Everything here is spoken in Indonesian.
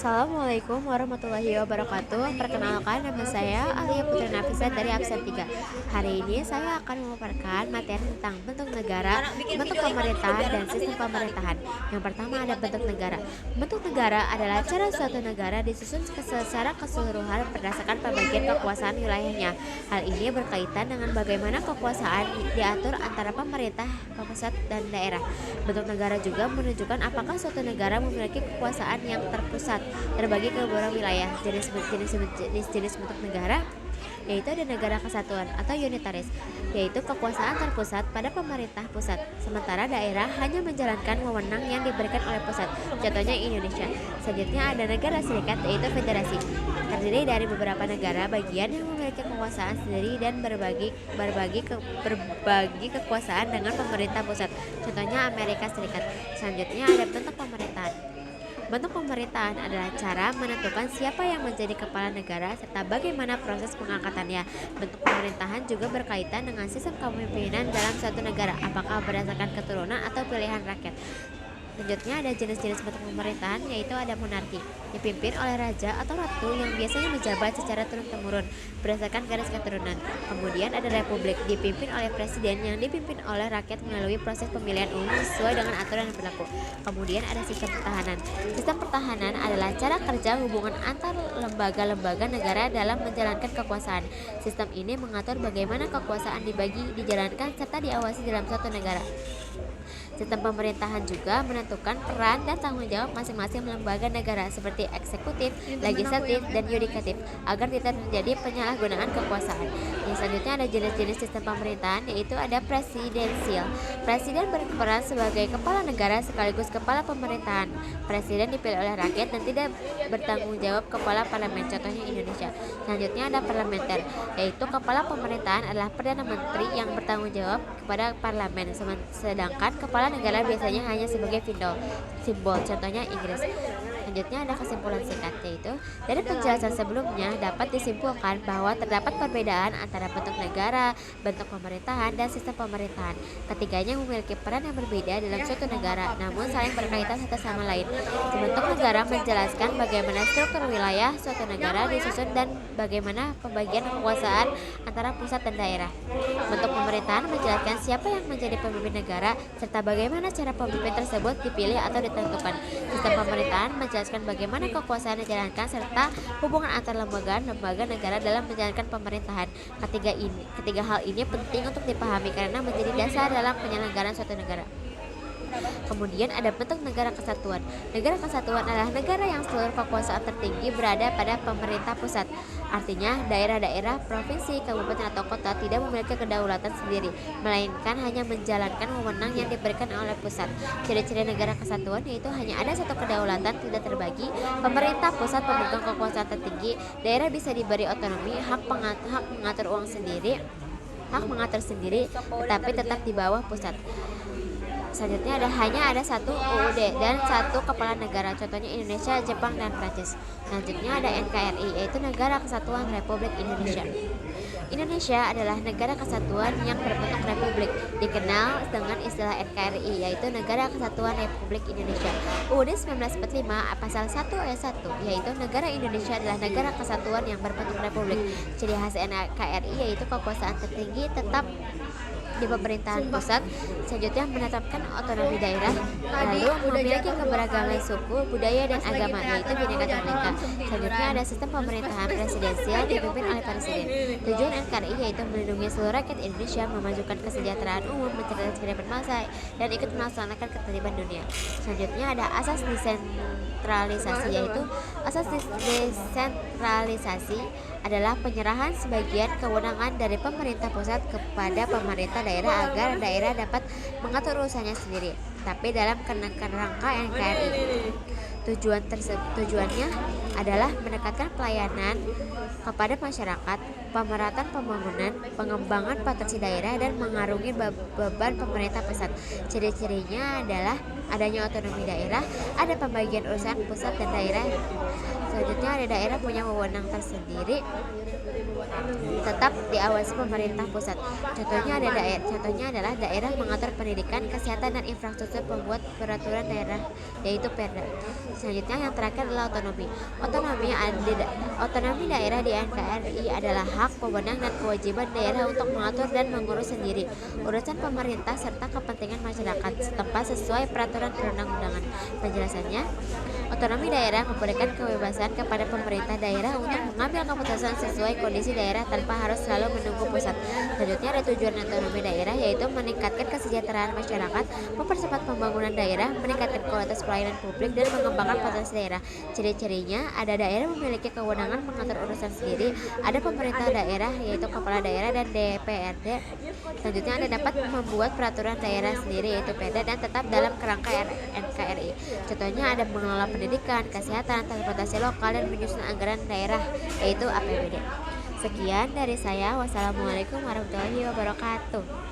Assalamualaikum warahmatullahi wabarakatuh. Perkenalkan, nama saya Alia Putri Nafisa dari absen 3. Hari ini saya akan memaparkan materi tentang bentuk negara, bentuk pemerintahan, dan sistem pemerintahan. Yang pertama ada bentuk negara. Bentuk negara adalah cara suatu negara disusun secara keseluruhan berdasarkan pembagian kekuasaan wilayahnya. Hal ini berkaitan dengan bagaimana kekuasaan diatur antara pemerintah, pusat, dan daerah. Bentuk negara juga menunjukkan apakah suatu negara memiliki kekuasaan yang terpusat terbagi ke beberapa wilayah. Jenis bentuk negara yaitu ada negara kesatuan atau unitaris, yaitu kekuasaan terpusat pada pemerintah pusat, sementara daerah hanya menjalankan wewenang yang diberikan oleh pusat. Contohnya Indonesia. Selanjutnya ada negara serikat, yaitu federasi, terdiri dari beberapa negara bagian yang memiliki kekuasaan sendiri dan berbagi kekuasaan dengan pemerintah pusat. Contohnya Amerika Serikat. Selanjutnya ada bentuk pemerintahan. Bentuk pemerintahan adalah cara menentukan siapa yang menjadi kepala negara serta bagaimana proses pengangkatannya. Bentuk pemerintahan juga berkaitan dengan sistem kepemimpinan dalam suatu negara, apakah berdasarkan keturunan atau pilihan rakyat. Selanjutnya ada jenis-jenis bentuk pemerintahan, yaitu ada monarki, dipimpin oleh raja atau ratu yang biasanya menjabat secara turun-temurun berdasarkan garis keturunan. Kemudian ada republik, dipimpin oleh presiden yang dipimpin oleh rakyat melalui proses pemilihan umum sesuai dengan aturan yang berlaku. Kemudian ada sistem pertahanan. Sistem pertahanan adalah cara kerja hubungan antar lembaga-lembaga negara dalam menjalankan kekuasaan. Sistem ini mengatur bagaimana kekuasaan dibagi, dijalankan, serta diawasi dalam suatu negara. Sistem pemerintahan juga menentukan peran dan tanggung jawab masing-masing lembaga negara seperti eksekutif, legislatif, dan yudikatif agar tidak terjadi penyalahgunaan kekuasaan. Yang selanjutnya ada jenis-jenis sistem pemerintahan, yaitu ada presidensial. Presiden berperan sebagai kepala negara sekaligus kepala pemerintahan. Presiden dipilih oleh rakyat dan tidak bertanggung jawab kepala parlemen, contohnya Indonesia. Selanjutnya ada parlementer, yaitu kepala pemerintahan adalah perdana menteri yang bertanggung jawab kepada parlemen, sedangkan kepala negara biasanya hanya sebagai simbol, contohnya Inggris. Selanjutnya ada kesimpulan singkat, yaitu dari penjelasan sebelumnya dapat disimpulkan bahwa terdapat perbedaan antara bentuk negara, bentuk pemerintahan, dan sistem pemerintahan. Ketiganya memiliki peran yang berbeda dalam suatu negara, namun saling berkaitan satu sama lain. Bentuk negara menjelaskan bagaimana struktur wilayah suatu negara disusun dan bagaimana pembagian kekuasaan antara pusat dan daerah. Bentuk pemerintahan menjelaskan siapa yang menjadi pemimpin negara serta bagaimana cara pemimpin tersebut dipilih atau ditentukan. Sistem pemerintahan menjelaskan bagaimana kekuasaan dijalankan serta hubungan antar lembaga negara dalam menjalankan pemerintahan. Ketiga hal ini penting untuk dipahami karena menjadi dasar dalam penyelenggaraan suatu negara. Kemudian ada bentuk negara kesatuan. Negara kesatuan adalah negara yang seluruh kekuasaan tertinggi berada pada pemerintah pusat. Artinya, daerah-daerah, provinsi, kabupaten, atau kota tidak memiliki kedaulatan sendiri, melainkan hanya menjalankan wewenang yang diberikan oleh pusat. Ciri-ciri negara kesatuan yaitu hanya ada satu kedaulatan tidak terbagi, pemerintah pusat pemegang kekuasaan tertinggi, daerah bisa diberi otonomi, hak mengatur sendiri, tetapi tetap di bawah pusat. Selanjutnya hanya ada satu UUD dan satu kepala negara, contohnya Indonesia, Jepang, dan Prancis. Selanjutnya ada NKRI, yaitu Negara Kesatuan Republik Indonesia. Indonesia adalah negara kesatuan yang berbentuk republik, dikenal dengan istilah NKRI, yaitu Negara Kesatuan Republik Indonesia. UUD 1945 pasal 1 ayat 1, yaitu negara Indonesia adalah negara kesatuan yang berbentuk republik. Ciri khas NKRI yaitu kekuasaan tertinggi tetap di pemerintahan pusat. Selanjutnya menetapkan otonomi daerah, lalu memiliki keberagaman suku, budaya, dan agama, yaitu Bhinneka Tunggal Ika. Selanjutnya ada sistem pemerintahan presidensial dipimpin oleh presiden. Tujuan NKRI yaitu melindungi seluruh rakyat Indonesia, memajukan kesejahteraan umum, mencegah kehidupan massa, dan ikut melaksanakan ketertiban dunia. Selanjutnya ada asas desentralisasi, yaitu asas desentralisasi adalah penyerahan sebagian kewenangan dari pemerintah pusat kepada pemerintah daerah agar daerah dapat mengatur urusannya sendiri, tapi dalam kerangka NKRI. Tujuannya adalah mendekatkan pelayanan kepada masyarakat, pemerataan pembangunan, pengembangan potensi daerah, dan mengarungi beban pemerintah pusat. Ciri-cirinya adalah adanya otonomi daerah, ada pembagian urusan pusat dan daerah. Selanjutnya ada daerah punya wewenang tersendiri, tetap diawasi pemerintah pusat. Contohnya adalah daerah mengatur pendidikan, kesehatan, dan infrastruktur, pembuat peraturan daerah yaitu Perda. Selanjutnya yang terakhir adalah otonomi. Otonomi daerah di NKRI adalah hak, wewenang, dan kewajiban daerah untuk mengatur dan mengurus sendiri urusan pemerintah serta kepentingan masyarakat setempat sesuai peraturan perundang-undangan. Penjelasannya, otonomi daerah memberikan kebebasan kepada pemerintah daerah untuk mengambil keputusan sesuai kondisi daerah tanpa harus selalu menunggu pusat. Selanjutnya ada tujuan otonomi daerah, yaitu meningkatkan kesejahteraan masyarakat, mempercepat pembangunan daerah, meningkatkan kualitas pelayanan publik, dan mengembangkan potensi daerah. Ciri-cirinya ada daerah memiliki kewenangan mengatur urusan sendiri, ada pemerintah daerah yaitu kepala daerah dan DPRD. Selanjutnya ada dapat membuat peraturan daerah sendiri yaitu Perda dan tetap dalam kerangka NKRI. Contohnya ada mengelola pendidikan, kesehatan, transportasi lokal, dan menyusun anggaran daerah yaitu APBD. Sekian dari saya. Wassalamualaikum warahmatullahi wabarakatuh.